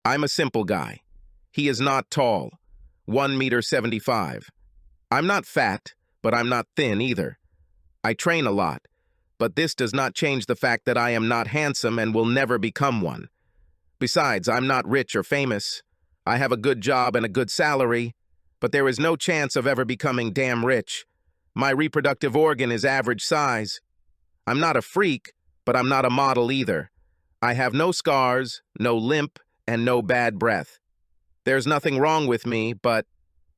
I'm a simple guy. He is not tall, 1 meter 75. I'm not fat, but I'm not thin either. I train a lot, but this does not change the fact that I am not handsome and will never become one. Besides, I'm not rich or famous. I have a good job and a good salary, but there is no chance of ever becoming damn rich. My reproductive organ is average size. I'm not a freak, but I'm not a model either. I have no scars, no limp, and no bad breath. There's nothing wrong with me, but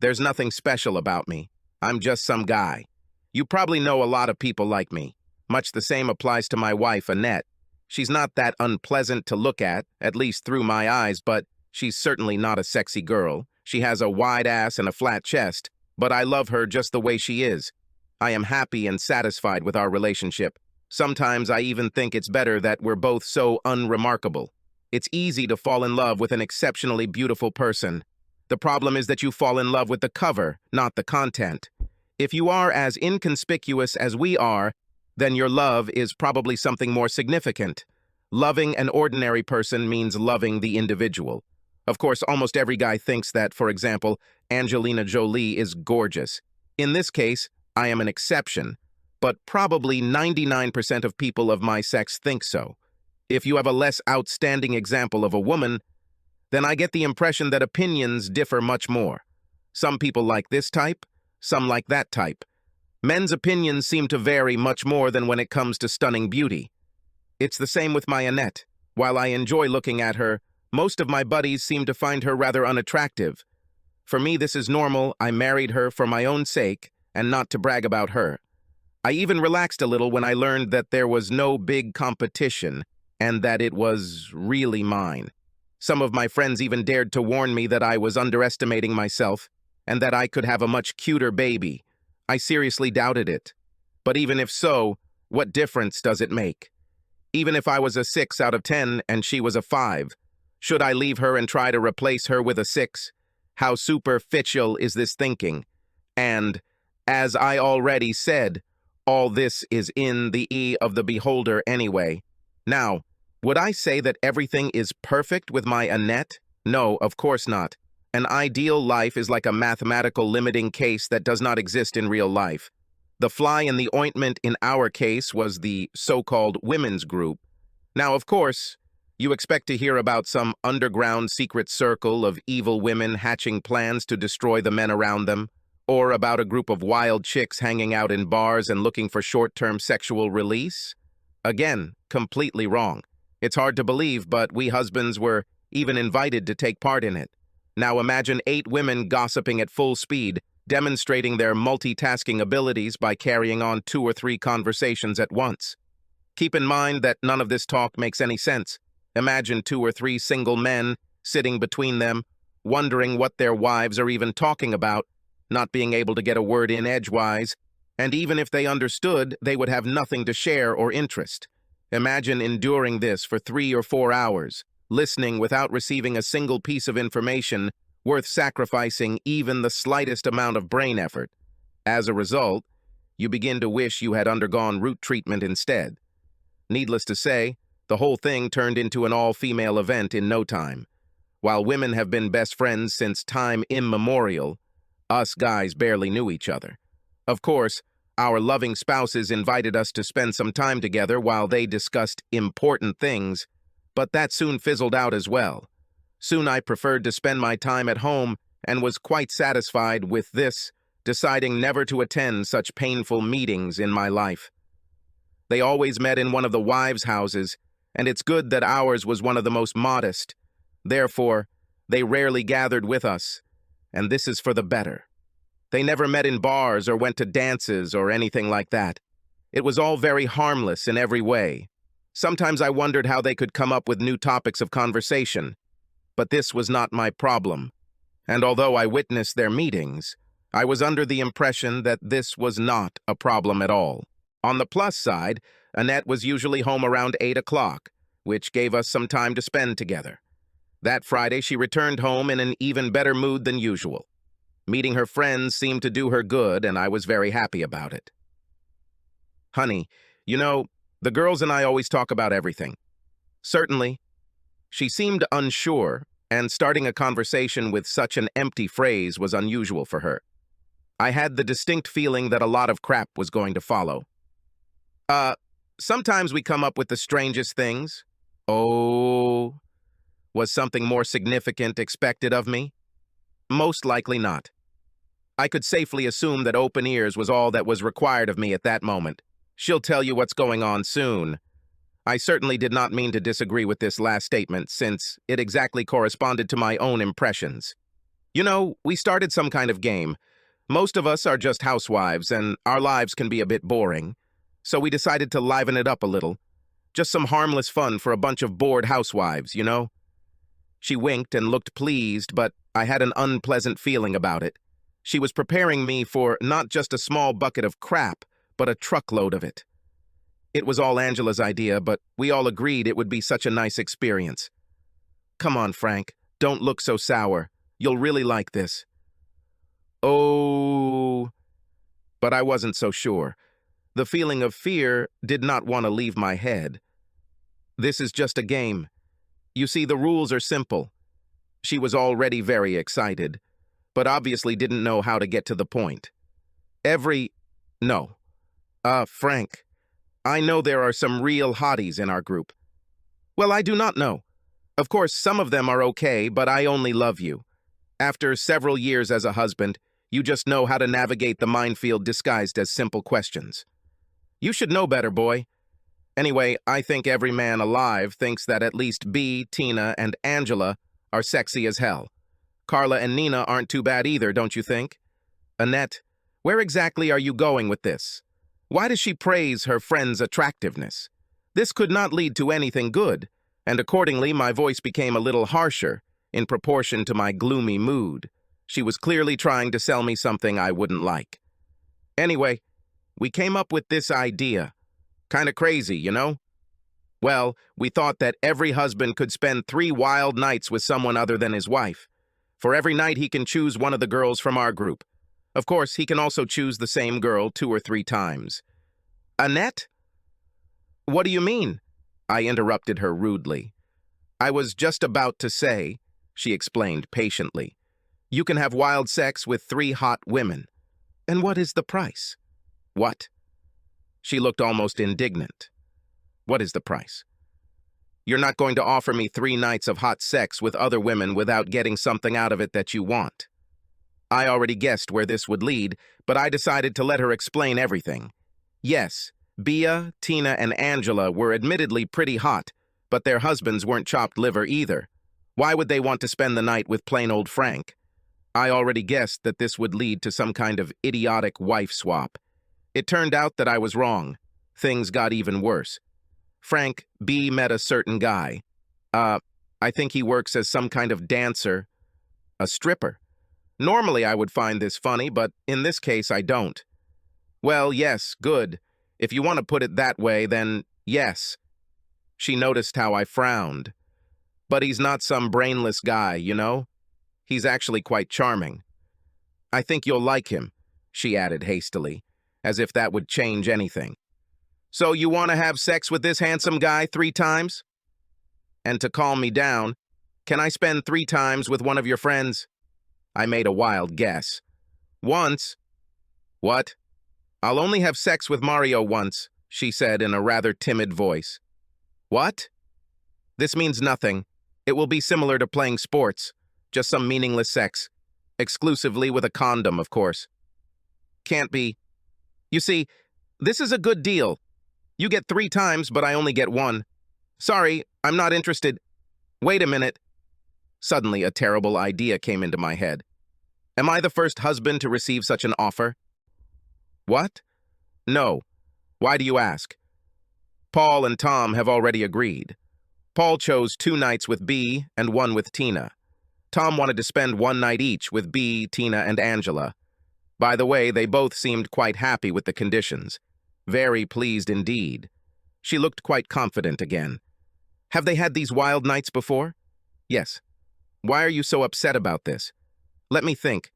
there's nothing special about me. I'm just some guy. You probably know a lot of people like me. Much the same applies to my wife, Annette. She's not that unpleasant to look at least through my eyes, but she's certainly not a sexy girl. She has a wide ass and a flat chest, but I love her just the way she is. I am happy and satisfied with our relationship. Sometimes I even think it's better that we're both so unremarkable. It's easy to fall in love with an exceptionally beautiful person. The problem is that you fall in love with the cover, not the content. If you are as inconspicuous as we are, then your love is probably something more significant. Loving an ordinary person means loving the individual. Of course, almost every guy thinks that, for example, Angelina Jolie is gorgeous. In this case, I am an exception, but probably 99% of people of my sex think so. If you have a less outstanding example of a woman, then I get the impression that opinions differ much more. Some people like this type, some like that type. Men's opinions seem to vary much more than when it comes to stunning beauty. It's the same with my Annette. While I enjoy looking at her, most of my buddies seem to find her rather unattractive. For me, this is normal. I married her for my own sake and not to brag about her. I even relaxed a little when I learned that there was no big competition and that it was really mine. Some of my friends even dared to warn me that I was underestimating myself and that I could have a much cuter baby. I seriously doubted it. But even if so, what difference does it make? Even if I was a 6 out of 10 and she was a 5, should I leave her and try to replace her with a 6? How superficial is this thinking? And, as I already said, all this is in the eye of the beholder anyway. Now, would I say that everything is perfect with my Annette? No, of course not. An ideal life is like a mathematical limiting case that does not exist in real life. The fly in the ointment in our case was the so-called women's group. Now, of course, you expect to hear about some underground secret circle of evil women hatching plans to destroy the men around them, or about a group of wild chicks hanging out in bars and looking for short-term sexual release? Again, completely wrong. It's hard to believe, but we husbands were even invited to take part in it. Now imagine 8 women gossiping at full speed, demonstrating their multitasking abilities by carrying on 2 or 3 conversations at once. Keep in mind that none of this talk makes any sense. Imagine 2 or 3 single men sitting between them, wondering what their wives are even talking about, not being able to get a word in edgewise, and even if they understood, they would have nothing to share or interest. Imagine enduring this for 3 or 4 hours, listening without receiving a single piece of information worth sacrificing even the slightest amount of brain effort. As a result, you begin to wish you had undergone root treatment instead. Needless to say, the whole thing turned into an all-female event in no time. While women have been best friends since time immemorial, us guys barely knew each other. Of course, our loving spouses invited us to spend some time together while they discussed important things, but that soon fizzled out as well. Soon I preferred to spend my time at home and was quite satisfied with this, deciding never to attend such painful meetings in my life. They always met in one of the wives' houses, and it's good that ours was one of the most modest. Therefore, they rarely gathered with us, and this is for the better. They never met in bars or went to dances or anything like that. It was all very harmless in every way. Sometimes I wondered how they could come up with new topics of conversation. But this was not my problem. And although I witnessed their meetings, I was under the impression that this was not a problem at all. On the plus side, Annette was usually home around 8 o'clock, which gave us some time to spend together. That Friday, she returned home in an even better mood than usual. Meeting her friends seemed to do her good, and I was very happy about it. Honey, you know, the girls and I always talk about everything. Certainly. She seemed unsure, and starting a conversation with such an empty phrase was unusual for her. I had the distinct feeling that a lot of crap was going to follow. Uh, Sometimes we come up with the strangest things. Oh, was something more significant expected of me? Most likely not. I could safely assume that open ears was all that was required of me at that moment. She'll tell you what's going on soon. I certainly did not mean to disagree with this last statement, since it exactly corresponded to my own impressions. You know, we started some kind of game. Most of us are just housewives, and our lives can be a bit boring. So we decided to liven it up a little. Just some harmless fun for a bunch of bored housewives, you know? She winked and looked pleased, but I had an unpleasant feeling about it. She was preparing me for not just a small bucket of crap, but a truckload of it. It was all Angela's idea, but we all agreed it would be such a nice experience. Come on, Frank, don't look so sour. You'll really like this. Oh, but I wasn't so sure. The feeling of fear did not want to leave my head. This is just a game. You see, the rules are simple. She was already very excited, but obviously didn't know how to get to the point. Frank, I know there are some real hotties in our group. Well, I do not know. Of course, some of them are okay, but I only love you. After several years as a husband, you just know how to navigate the minefield disguised as simple questions. You should know better, boy. Anyway, I think every man alive thinks that at least Bea, Tina, and Angela are sexy as hell. Carla and Nina aren't too bad either, don't you think? Annette, where exactly are you going with this? Why does she praise her friend's attractiveness? This could not lead to anything good, and accordingly my voice became a little harsher in proportion to my gloomy mood. She was clearly trying to sell me something I wouldn't like. Anyway, we came up with this idea. Kinda crazy, you know? Well, we thought that every husband could spend 3 wild nights with someone other than his wife. For every night he can choose one of the girls from our group. Of course, he can also choose the same girl 2 or 3 times. Annette? What do you mean? I interrupted her rudely. I was just about to say, she explained patiently, you can have wild sex with 3 hot women. And what is the price? What? She looked almost indignant. What is the price? You're not going to offer me 3 nights of hot sex with other women without getting something out of it that you want. I already guessed where this would lead, but I decided to let her explain everything. Yes, Bea, Tina, and Angela were admittedly pretty hot, but their husbands weren't chopped liver either. Why would they want to spend the night with plain old Frank? I already guessed that this would lead to some kind of idiotic wife swap. It turned out that I was wrong. Things got even worse. Frank, Bea met a certain guy. I think he works as some kind of dancer. A stripper. Normally I would find this funny, but in this case I don't. Well, yes, good. If you want to put it that way, then yes. She noticed how I frowned. But he's not some brainless guy, you know? He's actually quite charming. I think you'll like him, she added hastily, as if that would change anything. So you want to have sex with this handsome guy 3 times? And to calm me down, can I spend 3 times with one of your friends? I made a wild guess. Once? What? I'll only have sex with Mario once, she said in a rather timid voice. What? This means nothing. It will be similar to playing sports, just some meaningless sex. Exclusively with a condom, of course. Can't be. You see, this is a good deal. You get 3 times, but I only get 1. Sorry, I'm not interested. Wait a minute. Suddenly, a terrible idea came into my head. Am I the first husband to receive such an offer? What? No. Why do you ask? Paul and Tom have already agreed. Paul chose 2 nights with Bea and 1 with Tina. Tom wanted to spend 1 night each with Bea, Tina, and Angela. By the way, they both seemed quite happy with the conditions. Very pleased indeed. She looked quite confident again. Have they had these wild nights before? Yes. Why are you so upset about this? Let me think.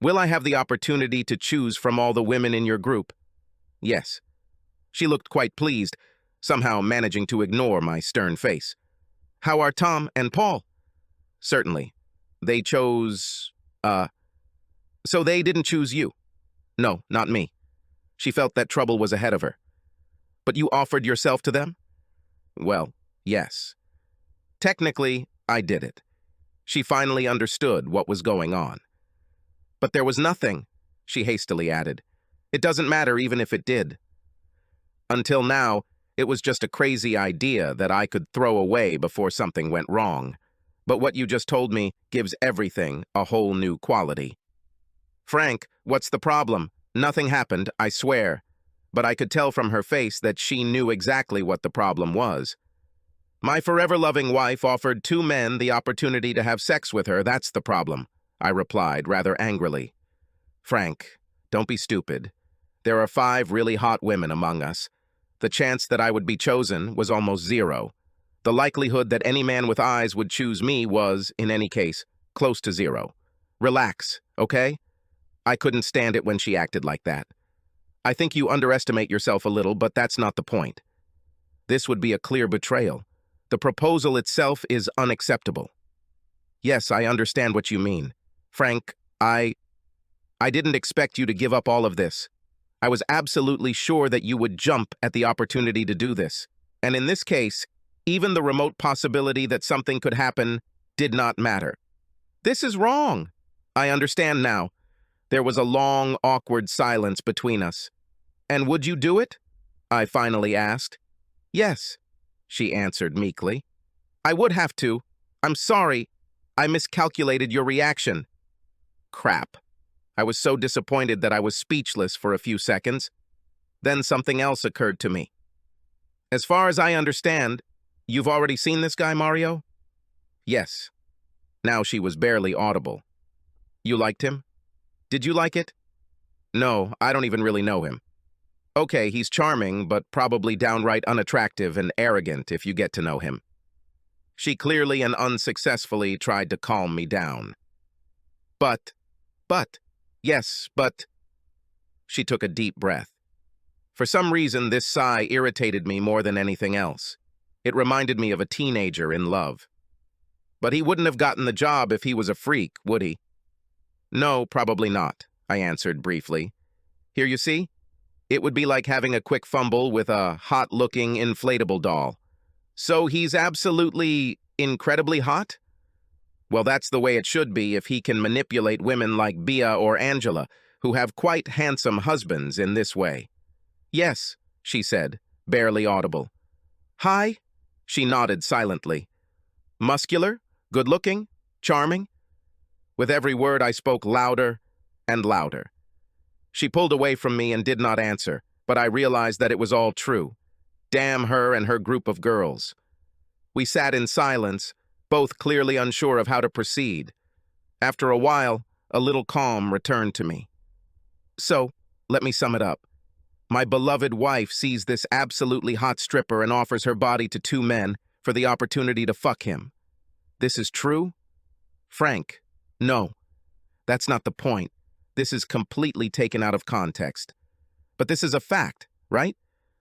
Will I have the opportunity to choose from all the women in your group? Yes. She looked quite pleased, somehow managing to ignore my stern face. How are Tom and Paul? Certainly. They chose, so they didn't choose you. No, not me. She felt that trouble was ahead of her. But you offered yourself to them? Well, yes. Technically, I did it. She finally understood what was going on. But there was nothing, she hastily added. It doesn't matter even if it did. Until now, it was just a crazy idea that I could throw away before something went wrong. But what you just told me gives everything a whole new quality. Frank, what's the problem? Nothing happened, I swear. But I could tell from her face that she knew exactly what the problem was. My forever-loving wife offered 2 men the opportunity to have sex with her, that's the problem, I replied rather angrily. Frank, don't be stupid. There are 5 really hot women among us. The chance that I would be chosen was almost 0. The likelihood that any man with eyes would choose me was, in any case, close to 0. Relax, okay? I couldn't stand it when she acted like that. I think you underestimate yourself a little, but that's not the point. This would be a clear betrayal. The proposal itself is unacceptable. Yes, I understand what you mean. Frank, I didn't expect you to give up all of this. I was absolutely sure that you would jump at the opportunity to do this. And in this case, even the remote possibility that something could happen did not matter. This is wrong. I understand now. There was a long, awkward silence between us. And would you do it? I finally asked. Yes, she answered meekly. I would have to. I'm sorry. I miscalculated your reaction. Crap. I was so disappointed that I was speechless for a few seconds. Then something else occurred to me. As far as I understand, you've already seen this guy, Mario? Yes. Now she was barely audible. You liked him? Did you like it? No, I don't even really know him. Okay, he's charming, but probably downright unattractive and arrogant if you get to know him. She clearly and unsuccessfully tried to calm me down. But, yes, but... She took a deep breath. For some reason, this sigh irritated me more than anything else. It reminded me of a teenager in love. But he wouldn't have gotten the job if he was a freak, would he? No, probably not, I answered briefly. Here you see? It would be like having a quick fumble with a hot-looking inflatable doll. So he's absolutely, incredibly hot? Well, that's the way it should be if he can manipulate women like Bea or Angela, who have quite handsome husbands in this way. Yes, she said, barely audible. Hi? She nodded silently. Muscular? Good-looking? Charming? With every word I spoke louder and louder. She pulled away from me and did not answer, but I realized that it was all true. Damn her and her group of girls. We sat in silence, both clearly unsure of how to proceed. After a while, a little calm returned to me. So, let me sum it up. My beloved wife sees this absolutely hot stripper and offers her body to 2 men for the opportunity to fuck him. This is true? Frank, no. That's not the point. This is completely taken out of context. But this is a fact, right?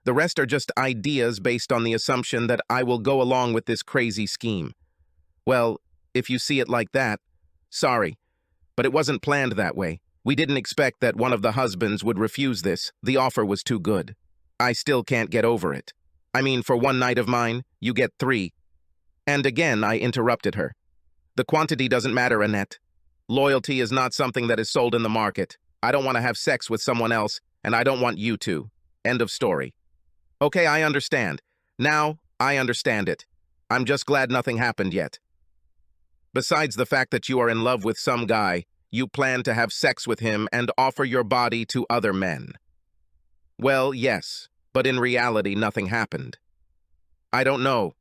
The rest are just ideas based on the assumption that I will go along with this crazy scheme. Well, if you see it like that, sorry, but it wasn't planned that way. We didn't expect that one of the husbands would refuse this. The offer was too good. I still can't get over it. I mean, for one night of mine, you get 3. And again, I interrupted her. The quantity doesn't matter, Annette. Loyalty is not something that is sold in the market. I don't want to have sex with someone else, and I don't want you to. End of story. Okay, I understand. Now, I understand it. I'm just glad nothing happened yet. Besides the fact that you are in love with some guy, you plan to have sex with him and offer your body to other men. Well, yes, but in reality, nothing happened. I don't know.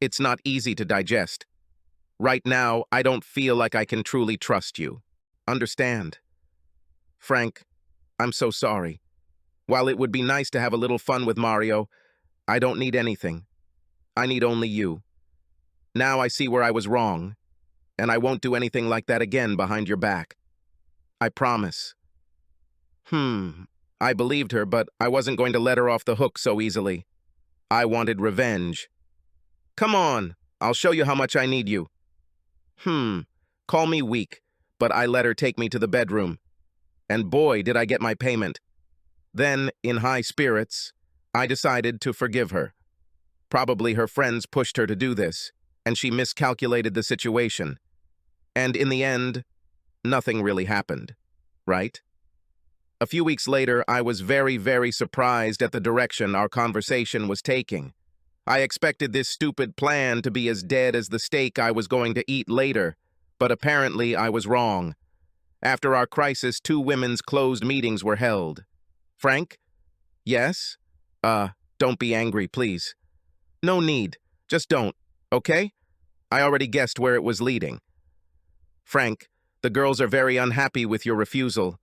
It's not easy to digest. Right now, I don't feel like I can truly trust you. Understand? Frank, I'm so sorry. While it would be nice to have a little fun with Mario, I don't need anything. I need only you. Now I see where I was wrong, and I won't do anything like that again behind your back. I promise. I believed her, but I wasn't going to let her off the hook so easily. I wanted revenge. Come on, I'll show you how much I need you. Call me weak, but I let her take me to the bedroom. And boy, did I get my payment. Then, in high spirits, I decided to forgive her. Probably her friends pushed her to do this, and she miscalculated the situation. And in the end, nothing really happened, right? A few weeks later, I was very, very surprised at the direction our conversation was taking. I expected this stupid plan to be as dead as the steak I was going to eat later, but apparently I was wrong. After our crisis, 2 women's closed meetings were held. Frank? Yes? Don't be angry, please. No need. Just don't, okay? I already guessed where it was leading. Frank, the girls are very unhappy with your refusal.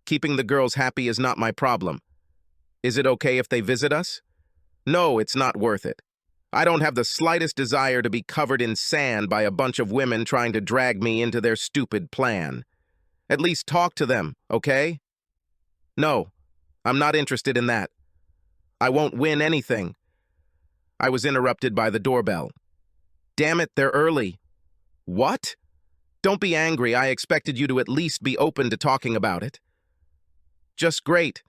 Keeping the girls happy is not my problem. Is it okay if they visit us? No, it's not worth it. I don't have the slightest desire to be covered in sand by a bunch of women trying to drag me into their stupid plan. At least talk to them, okay? No, I'm not interested in that. I won't win anything. I was interrupted by the doorbell. Damn it, they're early. What? Don't be angry. I expected you to at least be open to talking about it. Just great.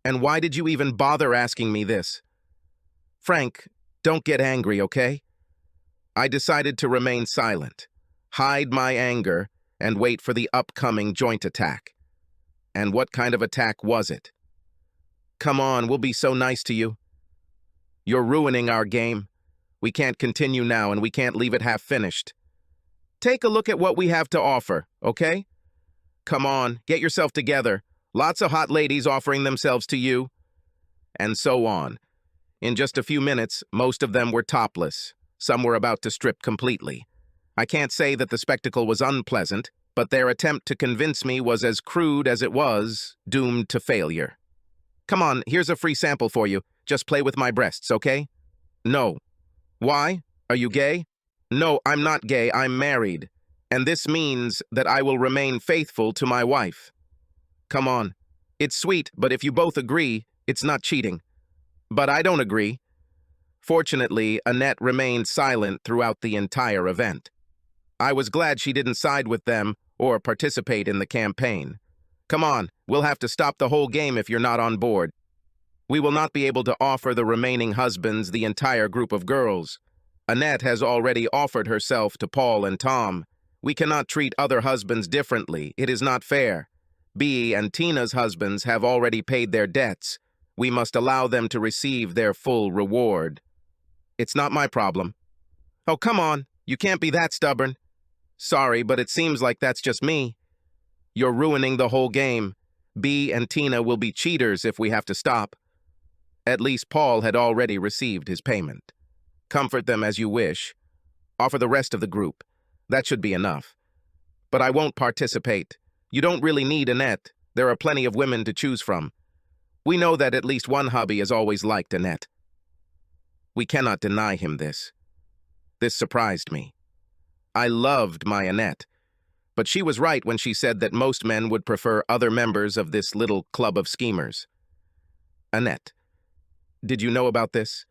And why did you even bother asking me this? Frank, don't get angry, okay? I decided to remain silent, hide my anger, and wait for the upcoming joint attack. And what kind of attack was it? Come on, we'll be so nice to you. You're ruining our game. We can't continue now, and we can't leave it half finished. Take a look at what we have to offer, okay? Come on, get yourself together. Lots of hot ladies offering themselves to you. And so on. In just a few minutes, most of them were topless. Some were about to strip completely. I can't say that the spectacle was unpleasant, but their attempt to convince me was as crude as it was doomed to failure. Come on, here's a free sample for you. Just play with my breasts, okay? No. Why? Are you gay? No, I'm not gay. I'm married. And this means that I will remain faithful to my wife. Come on. It's sweet, but if you both agree, it's not cheating. But I don't agree. Fortunately, Annette remained silent throughout the entire event. I was glad she didn't side with them or participate in the campaign. Come on, we'll have to stop the whole game if you're not on board. We will not be able to offer the remaining husbands the entire group of girls. Annette has already offered herself to Paul and Tom. We cannot treat other husbands differently. It is not fair. Bea and Tina's husbands have already paid their debts. We must allow them to receive their full reward. It's not my problem. Oh, come on. You can't be that stubborn. Sorry, but it seems like that's just me. You're ruining the whole game. Bea and Tina will be cheaters if we have to stop. At least Paul had already received his payment. Comfort them as you wish. Offer the rest of the group. That should be enough. But I won't participate. You don't really need Annette. There are plenty of women to choose from. We know that at least one hubby has always liked Annette. We cannot deny him this. This surprised me. I loved my Annette, but she was right when she said that most men would prefer other members of this little club of schemers. Annette, did you know about this?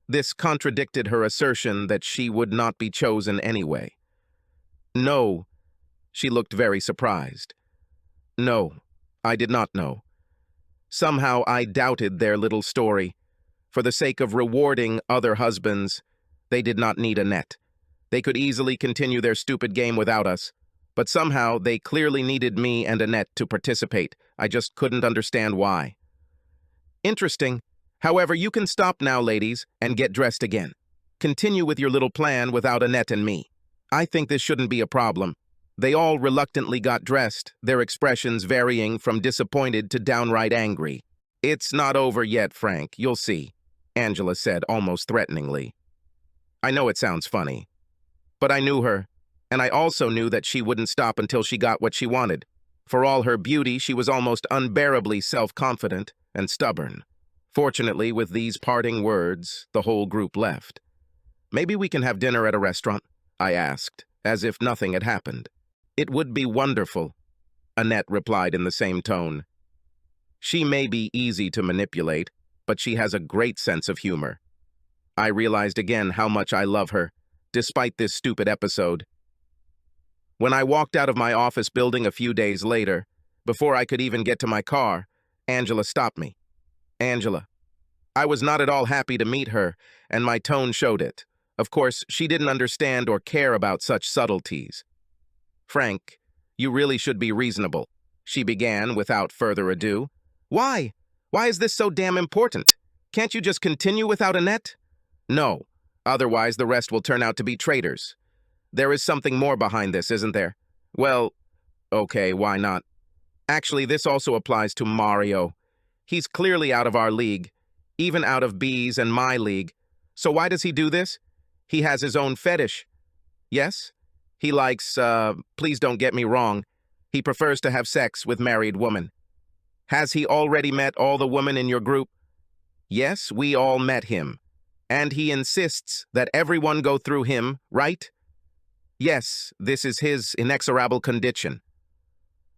This contradicted her assertion that she would not be chosen anyway. No, she looked very surprised. No, I did not know. Somehow I doubted their little story. For the sake of rewarding other husbands, they did not need Annette. They could easily continue their stupid game without us. But somehow they clearly needed me and Annette to participate. I just couldn't understand why. Interesting. However, you can stop now, ladies, and get dressed again. Continue with your little plan without Annette and me. I think this shouldn't be a problem. They all reluctantly got dressed, their expressions varying from disappointed to downright angry. It's not over yet, Frank, you'll see, Angela said almost threateningly. I know it sounds funny, but I knew her, and I also knew that she wouldn't stop until she got what she wanted. For all her beauty, she was almost unbearably self-confident and stubborn. Fortunately, with these parting words, the whole group left. Maybe we can have dinner at a restaurant, I asked, as if nothing had happened. It would be wonderful, Annette replied in the same tone. She may be easy to manipulate, but she has a great sense of humor. I realized again how much I love her, despite this stupid episode. When I walked out of my office building a few days later, before I could even get to my car, Angela stopped me. Angela. I was not at all happy to meet her, and my tone showed it. Of course, she didn't understand or care about such subtleties. Frank, you really should be reasonable, she began without further ado. Why? Why is this so damn important? Can't you just continue without Annette? No, otherwise the rest will turn out to be traitors. There is something more behind this, isn't there? Well, okay, why not? Actually, this also applies to Mario. He's clearly out of our league, even out of B's and my league. So why does he do this? He has his own fetish. Yes? He likes, please don't get me wrong, he prefers to have sex with married women. Has he already met all the women in your group? Yes, we all met him. And he insists that everyone go through him, right? Yes, this is his inexorable condition.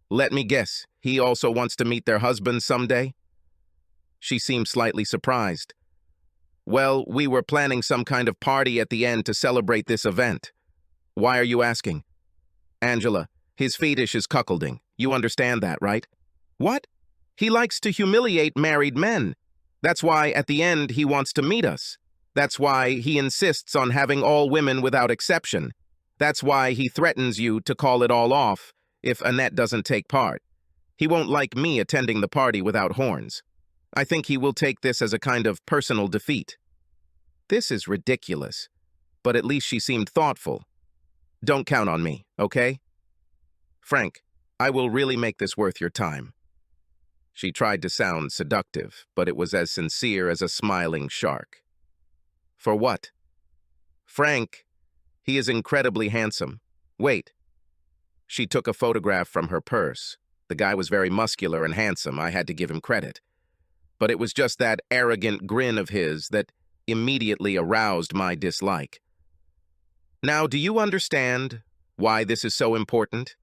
Let me guess, he also wants to meet their husbands someday? She seemed slightly surprised. Well, we were planning some kind of party at the end to celebrate this event. Why are you asking? Angela, his fetish is cuckolding. You understand that, right? What? He likes to humiliate married men. That's why, at the end, he wants to meet us. That's why he insists on having all women without exception. That's why he threatens you to call it all off if Annette doesn't take part. He won't like me attending the party without horns. I think he will take this as a kind of personal defeat. This is ridiculous, but at least she seemed thoughtful. Don't count on me, okay? Frank, I will really make this worth your time. She tried to sound seductive, but it was as sincere as a smiling shark. For what? Frank, he is incredibly handsome. Wait. She took a photograph from her purse. The guy was very muscular and handsome. I had to give him credit. But it was just that arrogant grin of his that immediately aroused my dislike. Now, do you understand why this is so important?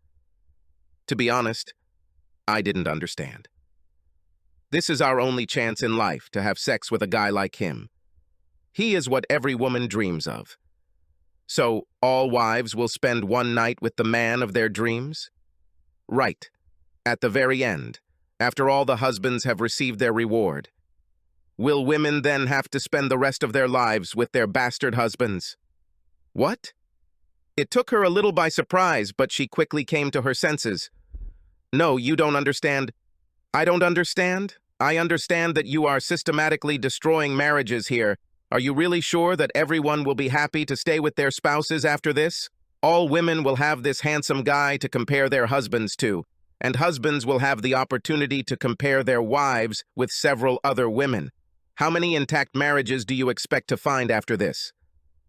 To be honest, I didn't understand. This is our only chance in life to have sex with a guy like him. He is what every woman dreams of. So, all wives will spend one night with the man of their dreams? Right. At the very end, after all the husbands have received their reward. Will women then have to spend the rest of their lives with their bastard husbands? What? It took her a little by surprise, but she quickly came to her senses. No, you don't understand. I don't understand. I understand that you are systematically destroying marriages here. Are you really sure that everyone will be happy to stay with their spouses after this? All women will have this handsome guy to compare their husbands to, and husbands will have the opportunity to compare their wives with several other women. How many intact marriages do you expect to find after this?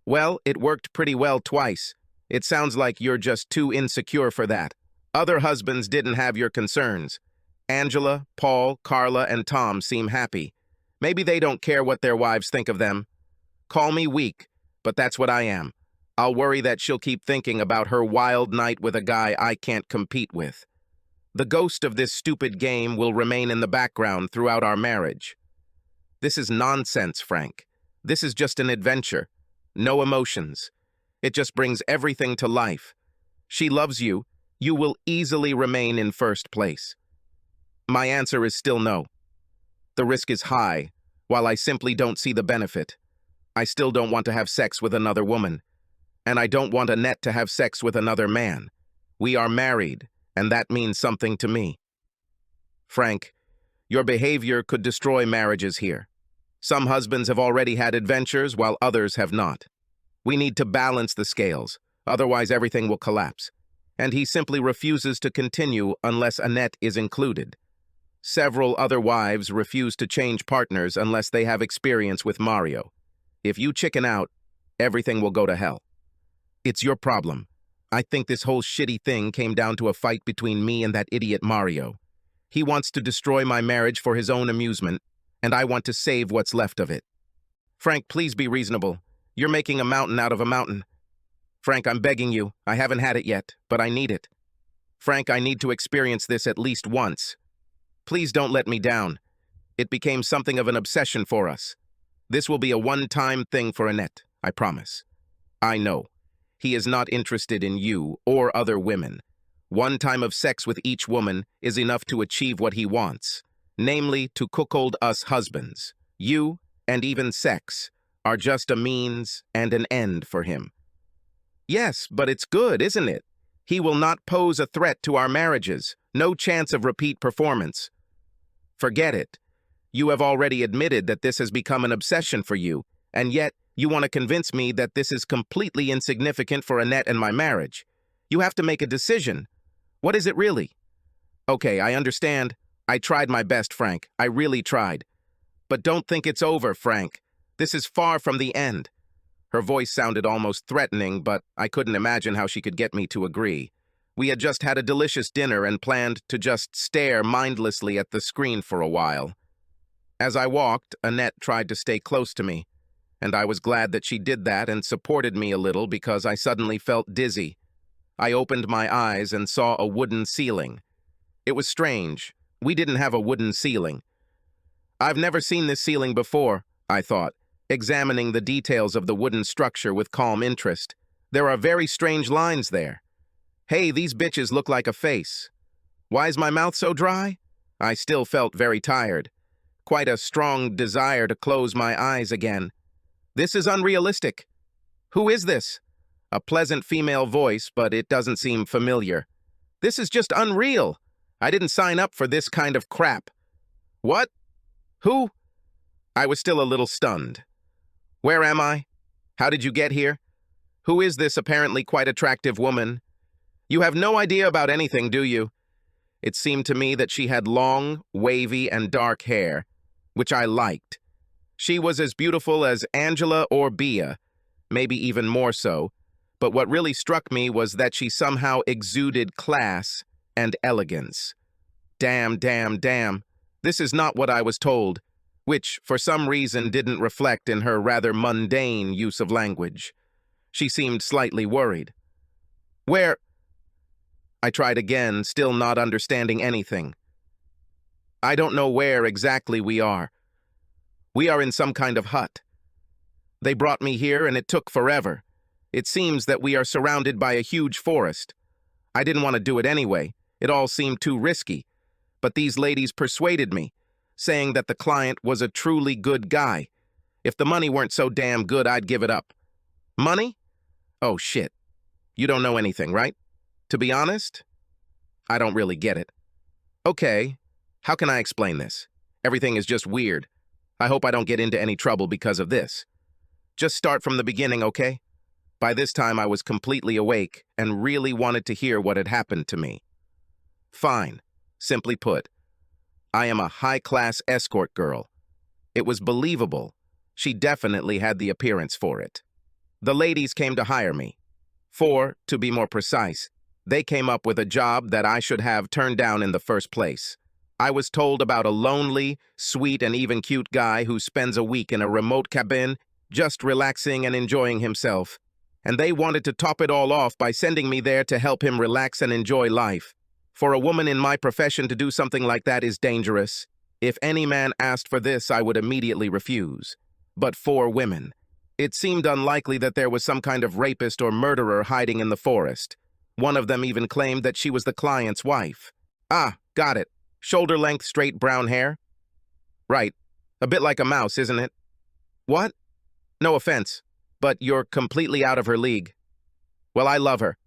Well, it worked pretty well twice. It sounds like you're just too insecure for that. Other husbands didn't have your concerns. Angela, Paul, Carla, and Tom seem happy. Maybe they don't care what their wives think of them. Call me weak, but that's what I am. I'll worry that she'll keep thinking about her wild night with a guy I can't compete with. The ghost of this stupid game will remain in the background throughout our marriage. This is nonsense, Frank. This is just an adventure. No emotions. It just brings everything to life. She loves you. You will easily remain in first place. My answer is still no. The risk is high, while I simply don't see the benefit. I still don't want to have sex with another woman. And I don't want Annette to have sex with another man. We are married, and that means something to me. Frank, your behavior could destroy marriages here. Some husbands have already had adventures, while others have not. We need to balance the scales, otherwise everything will collapse. And he simply refuses to continue unless Annette is included. Several other wives refuse to change partners unless they have experience with Mario. If you chicken out, everything will go to hell. It's your problem. I think this whole shitty thing came down to a fight between me and that idiot Mario. He wants to destroy my marriage for his own amusement, and I want to save what's left of it. Frank, please be reasonable. You're making a mountain out of a mountain. Frank, I'm begging you. I haven't had it yet, but I need it. Frank, I need to experience this at least once. Please don't let me down. It became something of an obsession for us. This will be a one-time thing for Annette, I promise. I know. He is not interested in you or other women. One time of sex with each woman is enough to achieve what he wants, namely to cuckold us husbands. You, and even sex, are just a means and an end for him. Yes, but it's good, isn't it? He will not pose a threat to our marriages. No chance of repeat performance. Forget it. You have already admitted that this has become an obsession for you, and yet you want to convince me that this is completely insignificant for Annette and my marriage. You have to make a decision. What is it really? Okay, I understand. I tried my best, Frank. I really tried. But don't think it's over, Frank. This is far from the end. Her voice sounded almost threatening, but I couldn't imagine how she could get me to agree. We had just had a delicious dinner and planned to just stare mindlessly at the screen for a while. As I walked, Annette tried to stay close to me, and I was glad that she did that and supported me a little because I suddenly felt dizzy. I opened my eyes and saw a wooden ceiling. It was strange. We didn't have a wooden ceiling. I've never seen this ceiling before, I thought, examining the details of the wooden structure with calm interest. There are very strange lines there. Hey, these bitches look like a face. Why is my mouth so dry? I still felt very tired. Quite a strong desire to close my eyes again. This is unrealistic. Who is this? A pleasant female voice, but it doesn't seem familiar. This is just unreal. I didn't sign up for this kind of crap. What? Who? I was still a little stunned. Where am I? How did you get here? Who is this apparently quite attractive woman? You have no idea about anything, do you? It seemed to me that she had long, wavy, and dark hair, which I liked. She was as beautiful as Angela or Bea, maybe even more so, but what really struck me was that she somehow exuded class and elegance. Damn, damn, damn. This is not what I was told, which, for some reason, didn't reflect in her rather mundane use of language. She seemed slightly worried. Where? I tried again, still not understanding anything. I don't know where exactly we are. We are in some kind of hut. They brought me here and it took forever. It seems that we are surrounded by a huge forest. I didn't want to do it anyway. It all seemed too risky. But these ladies persuaded me, saying that the client was a truly good guy. If the money weren't so damn good, I'd give it up. Money? Oh, shit. You don't know anything, right? To be honest, I don't really get it. Okay, how can I explain this? Everything is just weird. I hope I don't get into any trouble because of this. Just start from the beginning, okay? By this time, I was completely awake and really wanted to hear what had happened to me. Fine. Simply put, I am a high-class escort girl. It was believable. She definitely had the appearance for it. The ladies came to hire me. 4, to be more precise. They came up with a job that I should have turned down in the first place. I was told about a lonely, sweet, and even cute guy who spends a week in a remote cabin, just relaxing and enjoying himself. And they wanted to top it all off by sending me there to help him relax and enjoy life. For a woman in my profession to do something like that is dangerous. If any man asked for this, I would immediately refuse. But 4 women. It seemed unlikely that there was some kind of rapist or murderer hiding in the forest. One of them even claimed that she was the client's wife. Ah, got it. Shoulder-length, straight brown hair? Right. A bit like a mouse, isn't it? What? No offense, but you're completely out of her league. Well, I love her.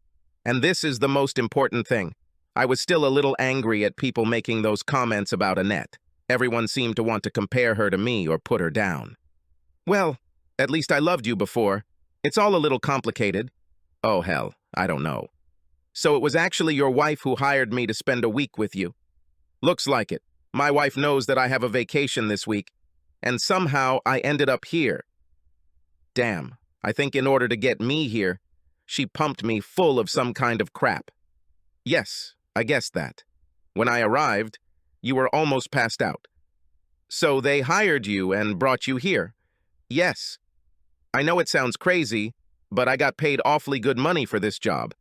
And this is the most important thing. I was still a little angry at people making those comments about Annette. Everyone seemed to want to compare her to me or put her down. Well, at least I loved you before. It's all a little complicated. Oh, hell, I don't know. So it was actually your wife who hired me to spend a week with you. Looks like it. My wife knows that I have a vacation this week, and somehow I ended up here. Damn, I think in order to get me here, she pumped me full of some kind of crap. Yes, I guessed that. When I arrived, you were almost passed out. So they hired you and brought you here? Yes. I know it sounds crazy, but I got paid awfully good money for this job,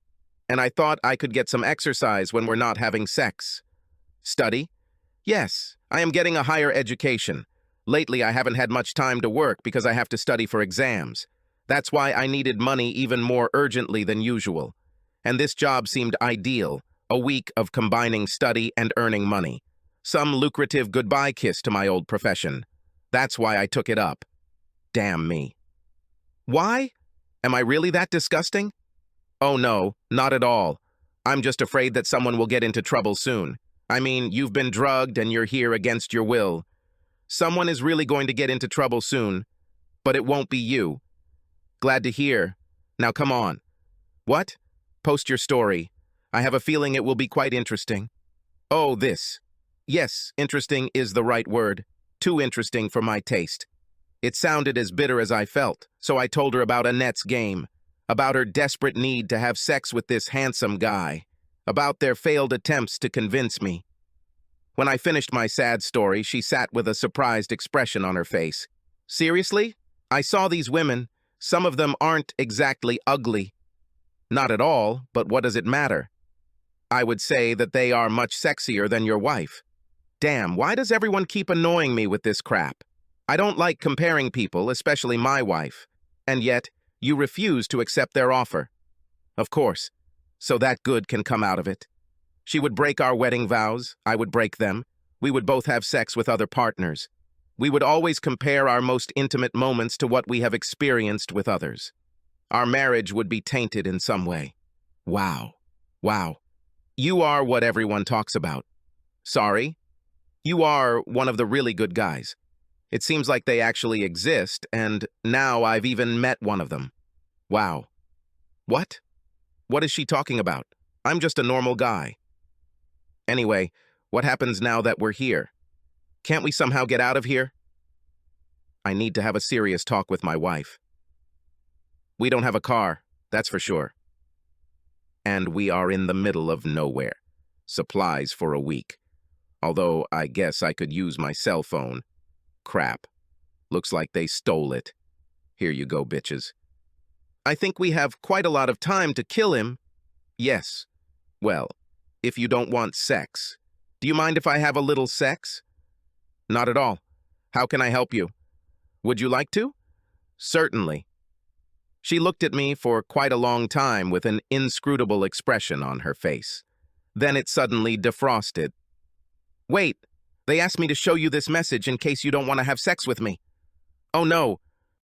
and I thought I could get some exercise when we're not having sex. Study? Yes, I am getting a higher education. Lately, I haven't had much time to work because I have to study for exams. That's why I needed money even more urgently than usual. And this job seemed ideal, a week of combining study and earning money. Some lucrative goodbye kiss to my old profession. That's why I took it up. Damn me. Why? Am I really that disgusting? Oh no, not at all. I'm just afraid that someone will get into trouble soon. I mean, you've been drugged and you're here against your will. Someone is really going to get into trouble soon, but it won't be you. Glad to hear. Now come on. What? Post your story. I have a feeling it will be quite interesting. Oh, this. Yes, interesting is the right word. Too interesting for my taste. It sounded as bitter as I felt, so I told her about Annette's game, about her desperate need to have sex with this handsome guy, about their failed attempts to convince me. When I finished my sad story, she sat with a surprised expression on her face. Seriously? I saw these women. Some of them aren't exactly ugly. Not at all, but what does it matter? I would say that they are much sexier than your wife. Damn, why does everyone keep annoying me with this crap? I don't like comparing people, especially my wife. And yet, you refuse to accept their offer. Of course, so that good can come out of it. She would break our wedding vows, I would break them. We would both have sex with other partners. We would always compare our most intimate moments to what we have experienced with others. Our marriage would be tainted in some way. Wow. Wow. You are what everyone talks about. Sorry? You are one of the really good guys. It seems like they actually exist, and now I've even met one of them. Wow. What? What is she talking about? I'm just a normal guy. Anyway, what happens now that we're here? Can't we somehow get out of here? I need to have a serious talk with my wife. We don't have a car, that's for sure. And we are in the middle of nowhere. Supplies for a week. Although I guess I could use my cell phone. Crap. Looks like they stole it. Here you go, bitches. I think we have quite a lot of time to kill him. Yes. Well, if you don't want sex. Do you mind if I have a little sex? Not at all. How can I help you? Would you like to? Certainly. She looked at me for quite a long time with an inscrutable expression on her face. Then it suddenly defrosted. Wait, they asked me to show you this message in case you don't want to have sex with me. Oh no,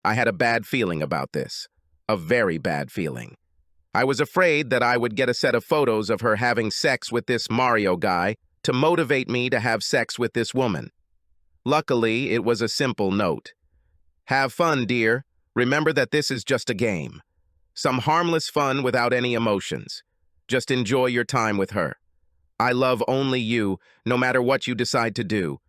I had a bad feeling about this. A very bad feeling. I was afraid that I would get a set of photos of her having sex with this Mario guy to motivate me to have sex with this woman. Luckily, it was a simple note. Have fun, dear. Remember that this is just a game. Some harmless fun without any emotions. Just enjoy your time with her. I love only you, no matter what you decide to do.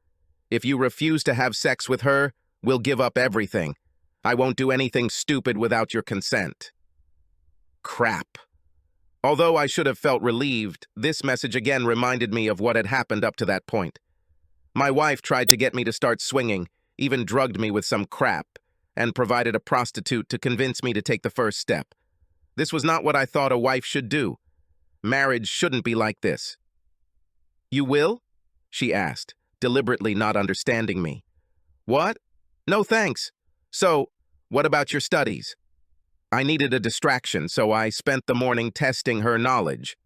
If you refuse to have sex with her, we'll give up everything. I won't do anything stupid without your consent. Crap. Although I should have felt relieved, this message again reminded me of what had happened up to that point. My wife tried to get me to start swinging, even drugged me with some crap, and provided a prostitute to convince me to take the first step. This was not what I thought a wife should do. Marriage shouldn't be like this. You will? She asked, deliberately not understanding me. What? No thanks. So, what about your studies? I needed a distraction, so I spent the morning testing her knowledge.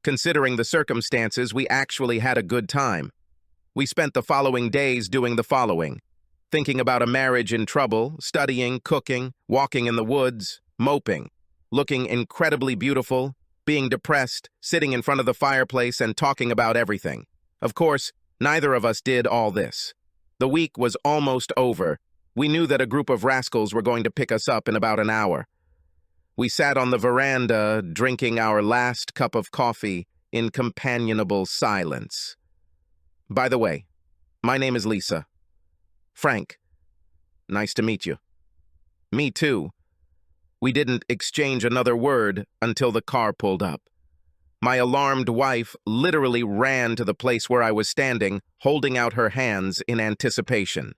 Considering the circumstances, we actually had a good time. We spent the following days doing the following. Thinking about a marriage in trouble, studying, cooking, walking in the woods, moping, looking incredibly beautiful, being depressed, sitting in front of the fireplace and talking about everything. Of course, neither of us did all this. The week was almost over. We knew that a group of rascals were going to pick us up in about an hour. We sat on the veranda, drinking our last cup of coffee in companionable silence. By the way, my name is Lisa. Frank. Nice to meet you. Me too. We didn't exchange another word until the car pulled up. My alarmed wife literally ran to the place where I was standing, holding out her hands in anticipation.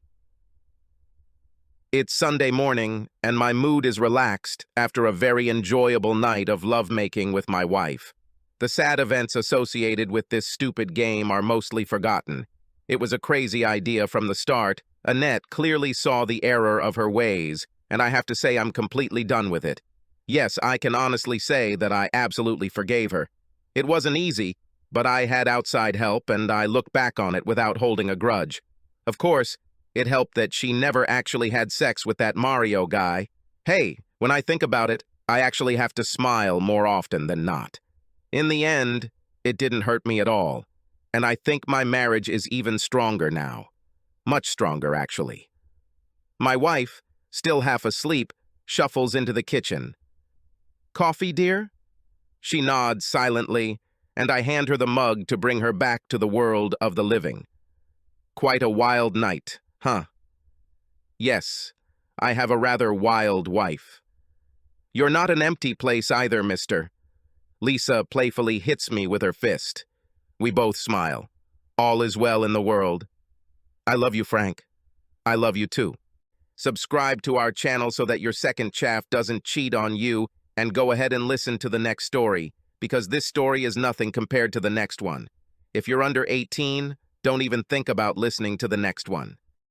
It's Sunday morning, and my mood is relaxed after a very enjoyable night of lovemaking with my wife. The sad events associated with this stupid game are mostly forgotten. It was a crazy idea from the start. Annette clearly saw the error of her ways and I have to say I'm completely done with it. Yes, I can honestly say that I absolutely forgave her. It wasn't easy, but I had outside help, and I look back on it without holding a grudge. Of course, it helped that she never actually had sex with that Mario guy. Hey, when I think about it, I actually have to smile more often than not. In the end, it didn't hurt me at all, and I think my marriage is even stronger now. Much stronger, actually. My wife, still half asleep, shuffles into the kitchen. "Coffee, dear?" She nods silently, and I hand her the mug to bring her back to the world of the living. Quite a wild night, huh? Yes, I have a rather wild wife. You're not an empty place either, mister. Lisa playfully hits me with her fist. We both smile. All is well in the world. I love you, Frank. I love you too. Subscribe to our channel so that your second chaff doesn't cheat on you, and go ahead and listen to the next story, because this story is nothing compared to the next one. If you're under 18, don't even think about listening to the next one.